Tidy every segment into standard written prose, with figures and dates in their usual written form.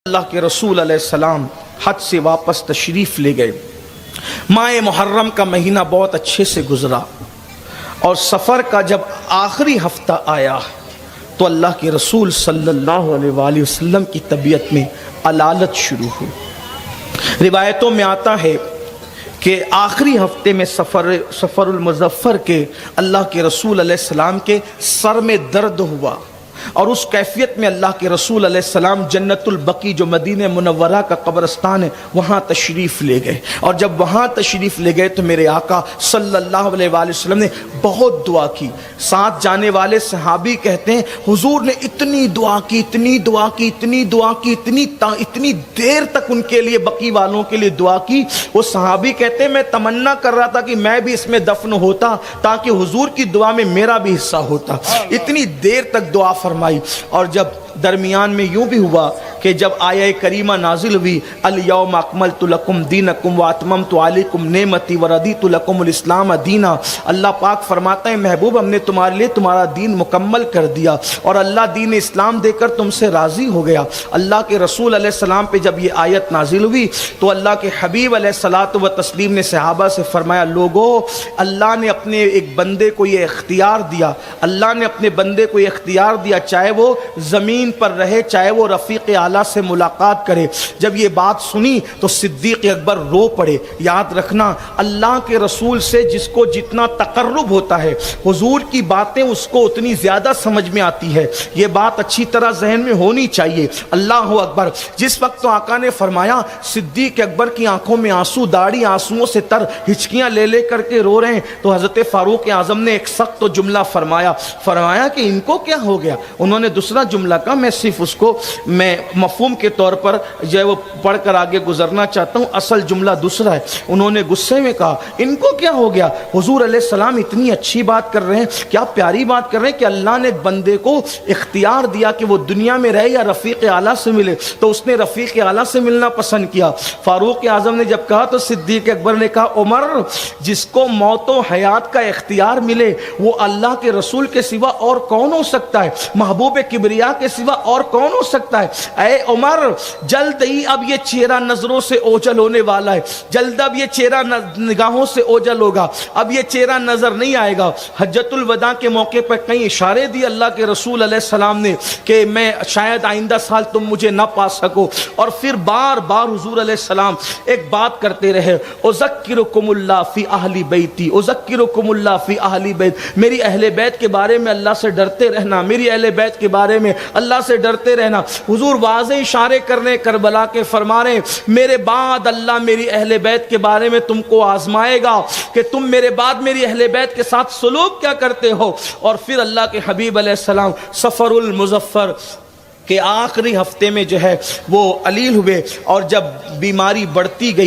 اللہ کے رسول علیہ السلام حج سے واپس تشریف لے گئے۔ ماہ محرم کا مہینہ بہت اچھے سے گزرا، اور سفر کا جب آخری ہفتہ آیا تو اللہ کے رسول صلی اللہ علیہ وآلہ وسلم کی طبیعت میں علالت شروع ہوئی۔ روایتوں میں آتا ہے کہ آخری ہفتے میں سفر المظفر کے اللہ کے رسول علیہ السلام کے سر میں درد ہوا، اور اس کیفیت میں اللہ کے رسول علیہ السلام جنت البقیع جو مدینہ منورہ کا قبرستان ہے وہاں تشریف لے گئے، اور جب وہاں تشریف لے گئے تو میرے آقا صلی اللہ علیہ وآلہ وسلم نے بہت دعا کی۔ ساتھ جانے والے صحابی کہتے ہیں حضور نے اتنی دعا کی، اتنی دعا کی، اتنی دعا کی، اتنی دیر تک ان کے لیے، بقیع والوں کے لیے دعا کی۔ وہ صحابی کہتے ہیں میں تمنا کر رہا تھا کہ میں بھی اس میں دفن ہوتا تاکہ حضور کی دعا میں میرا بھی حصہ ہوتا۔ اتنی دیر تک دعا فرمائی، اور جب درمیان میں یوں بھی ہوا کہ جب آیہ کریمہ نازل ہوئی الیوم اکملت لکم دینکم واتممت علیکم نعمتی وردیت لکم الاسلام دینا، اللہ پاک فرماتا ہے محبوب ہم نے تمہارے لیے تمہارا دین مکمل کر دیا، اور اللہ دین اسلام دے کر تم سے راضی ہو گیا۔ اللہ کے رسول علیہ السلام پہ جب یہ آیت نازل ہوئی تو اللہ کے حبیب علیہ الصلاۃ والتسلیم نے صحابہ سے فرمایا لوگو، اللہ نے اپنے ایک بندے کو یہ اختیار دیا، اللہ نے اپنے بندے کو یہ اختیار دیا، چاہے وہ زمین پر رہے چاہے وہ رفیق اعلیٰ سے ملاقات کرے۔ جب یہ بات سنی تو صدیق اکبر رو پڑے۔ یاد رکھنا اللہ کے رسول سے جس کو جتنا تقرب ہوتا ہے حضور کی باتیں اس کو اتنی زیادہ سمجھ میں آتی ہے، یہ بات اچھی طرح ذہن میں ہونی چاہیے۔ اللہ اکبر۔ جس وقت تو آقا نے فرمایا صدیق اکبر کی آنکھوں میں آنسو، داڑھی آنسوؤں سے تر، ہچکیاں لے لے کر کے رو رہے ہیں، تو حضرت فاروق اعظم نے ایک سخت جملہ فرمایا کہ ان کو کیا ہو گیا؟ انہوں نے دوسرا جملہ کہا، میں صرف اس کو میں مفہوم کے طور پر جو ہے وہ پڑھ کر آگے گزرنا چاہتا ہوں، اصل جملہ دوسرا ہے۔ انہوں نے غصے میں کہا ان کو کیا ہو گیا؟ حضور علیہ السلام اتنی اچھی بات کر رہے ہیں، کیا پیاری بات کر رہے ہیں کہ اللہ نے ایک بندے کو اختیار دیا کہ وہ دنیا میں رہے یا رفیق اعلیٰ سے ملے، تو اس نے رفیق اعلیٰ سے ملنا پسند کیا۔ فاروق اعظم نے جب کہا تو صدیق اکبر نے کہا عمر، جس کو موت و حیات کا اختیار ملے وہ اللہ کے رسول کے سوا اور کون ہو سکتا ہے؟ محبوب کبریا کے سوا اور کون ہو سکتا ہے؟ اے عمر، جلد ہی اب یہ چہرہ نظروں سے اوجھل ہونے والا ہے، جلد اب یہ چہرہ نگاہوں سے اوجھل ہوگا، اب یہ چہرہ نظر نہیں آئے گا۔ حجۃ الوداع کے موقع پر کئی اشارے دی اللہ کے رسول علیہ السلام نے کہ میں شاید آئندہ سال تم مجھے نہ پا سکو، اور پھر بار بار حضور علیہ السلام ایک بات کرتے رہے، اذکرکم اللہ فی اہل بیتی، اذکرکم اللہ فی اہل بیت، میری اہل بیت کے بارے میں اللہ سے ڈرتے رہنا، میری اہل بیت کے بارے میں اللہ سے ڈرتے رہنا۔ حضور واضح اشارے کرنے کربلا کے فرما رہے میرے بعد اللہ میری اہل بیت کے بارے میں تم کو آزمائے گا کہ تم میرے بعد میری اہل بیت کے ساتھ سلوک کیا کرتے ہو۔ اور پھر اللہ کے حبیب علیہ السلام سفر المظفر کہ آخری ہفتے میں جو ہے وہ علیل ہوئے، اور جب بیماری بڑھتی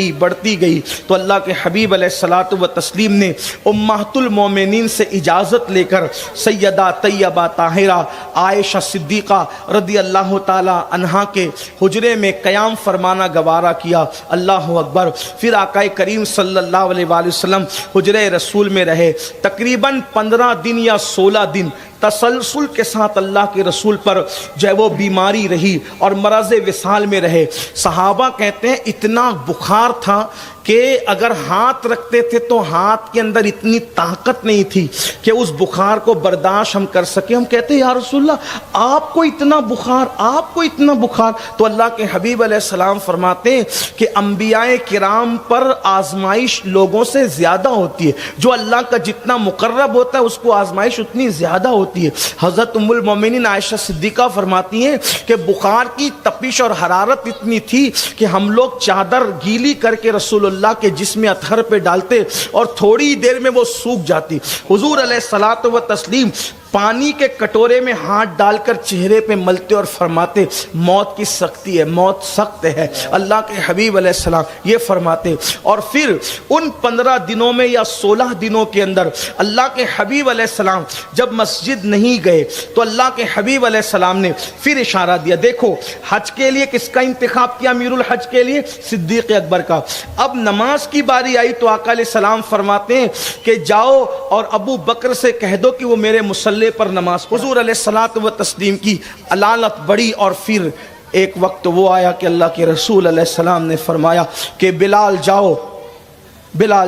گئی تو اللہ کے حبیب علیہ الصلاۃ والتسلیم نے امہات المومنین سے اجازت لے کر سیدہ طیبہ طاہرہ عائشہ صدیقہ رضی اللہ تعالی عنہا کے حجرے میں قیام فرمانا گوارا کیا۔ اللہ اکبر۔ پھر آقا کریم صلی اللہ علیہ وآلہ وسلم حجرے رسول میں رہے، تقریباً 15 دن یا 16 دن تسلسل کے ساتھ اللہ کے رسول پر جو ہے وہ بیماری رہی اور مرض وصال میں رہے۔ صحابہ کہتے ہیں اتنا بخار تھا کہ اگر ہاتھ رکھتے تھے تو ہاتھ کے اندر اتنی طاقت نہیں تھی کہ اس بخار کو برداشت ہم کر سکیں۔ ہم کہتے ہیں یا رسول اللہ آپ کو اتنا بخار، تو اللہ کے حبیب علیہ السلام فرماتے ہیں کہ انبیاء کرام پر آزمائش لوگوں سے زیادہ ہوتی ہے، جو اللہ کا جتنا مقرب ہوتا ہے اس کو آزمائش اتنی زیادہ ہوتی ہے۔ حضرت ام المومنین عائشہ صدیقہ فرماتی ہیں کہ بخار کی تپش اور حرارت اتنی تھی کہ ہم لوگ چادر گیلی کر کے رسول اللہ کے جسم اطہر پہ ڈالتے اور تھوڑی دیر میں وہ سوکھ جاتی۔ حضور علیہ الصلاۃ والتسلیم پانی کے کٹورے میں ہاتھ ڈال کر چہرے پہ ملتے اور فرماتے موت کی سختی ہے، موت سخت ہے۔ اللہ کے حبیب علیہ السلام یہ فرماتے، اور پھر ان 15 دنوں میں یا 16 دنوں کے اندر اللہ کے حبیب علیہ السلام جب مسجد نہیں گئے تو اللہ کے حبیب علیہ السلام نے پھر اشارہ دیا۔ دیکھو حج کے لیے کس کا انتخاب کیا؟ امیر الحج کے لیے صدیق اکبر کا۔ اب نماز کی باری آئی تو آقا علیہ السلام فرماتے ہیں کہ جاؤ اور ابو بکر سے کہہ دو کہ وہ میرے مصلی پر نماز۔ حضور علیہ الصلاۃ والتسلیم کی علالت بڑھی، اور پھر ایک وقت وہ آیا کہ اللہ کے رسول علیہ السلام نے فرمایا کہ بلال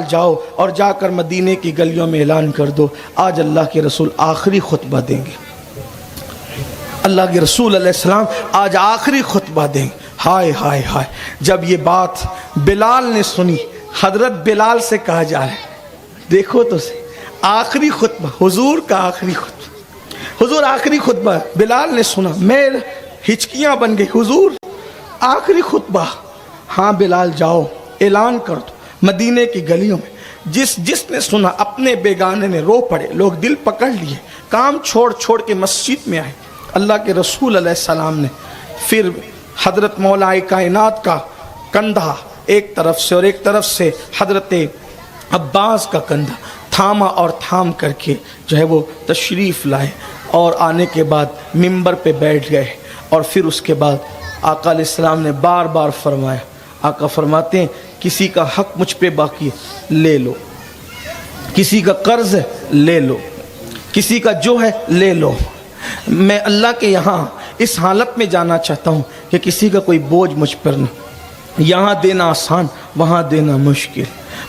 جاؤ اور جا کر مدینے کی گلیوں میں اعلان کر دو آج اللہ کے رسول آخری خطبہ دیں گے، اللہ کے رسول علیہ السلام آج آخری خطبہ دیں گے۔ ہائے ہائے ہائے، جب یہ بات بلال نے سنی، حضرت بلال سے کہا جا رہا ہے دیکھو تو سے آخری خطبہ، حضور کا آخری خطبہ، حضور آخری خطبہ بلال نے سنا، میں ہچکیاں بن گئی، حضور آخری خطبہ۔ ہاں بلال جاؤ اعلان کر دو مدینے کی گلیوں میں۔ جس نے سنا اپنے بیگانے نے رو پڑے، لوگ دل پکڑ لیے، کام چھوڑ کے مسجد میں آئے۔ اللہ کے رسول علیہ السلام نے پھر حضرت مولا کائنات کا کندھا ایک طرف سے اور ایک طرف سے حضرت عباس کا کندھا تھاما اور تھام کر کے جو ہے وہ تشریف لائے، اور آنے کے بعد منبر پہ بیٹھ گئے، اور پھر اس کے بعد آقا علیہ السلام نے بار بار فرمایا، آقا فرماتے ہیں کسی کا حق مجھ پہ باقی لے لو، کسی کا قرض لے لو، کسی کا جو ہے لے لو۔ میں اللہ کے یہاں اس حالت میں جانا چاہتا ہوں کہ کسی کا کوئی بوجھ مجھ پر نہ، یہاں دینا آسان وہاں دینا مشکل۔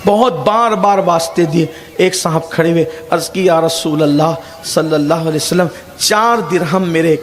بہت بار بار واسطے دیے، ایک صاحب کھڑے ہوئے، عرض کی یا رسول اللہ صلی اللہ علیہ وسلم 4 درہم میرے